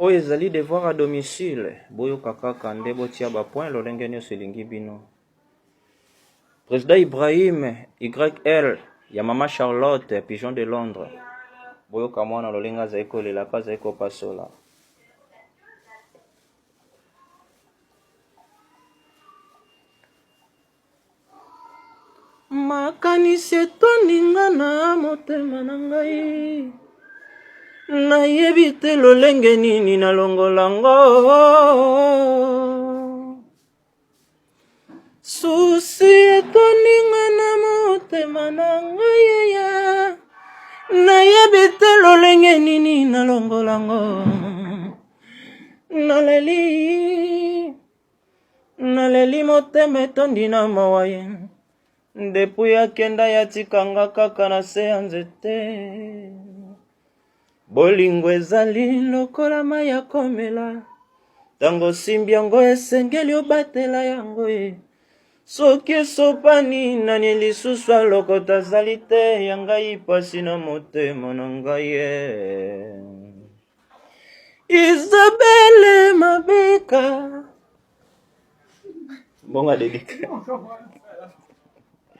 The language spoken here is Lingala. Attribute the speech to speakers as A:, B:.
A: oyo ezali devoir à domicile boyo kaka nde botia ba point lolenge nyonso elingi bino. Président Ibrahim YL ya mama Charlotte Pigeon de Londres boyo kamwana lolenga za ekolela pa za ekopasola. Makanisi etoninga na motema na ngai, nayebi te lolenge nini nalongolango. Susi etoninga na motema na ngai, nayebi te lolenge nini nalongolango. Naleli motema etondi na mawaye, ndepu ya kenda ya tikanga kaka na se ya nzete. Bolingo ezali lokola mai ya komela, tango simbi yango esengeli obatela yango e. Soki esopani nani lisusu alokota zali te ya ngai pasi na motema na ngai e. Isabelle Mabeka bonga dedika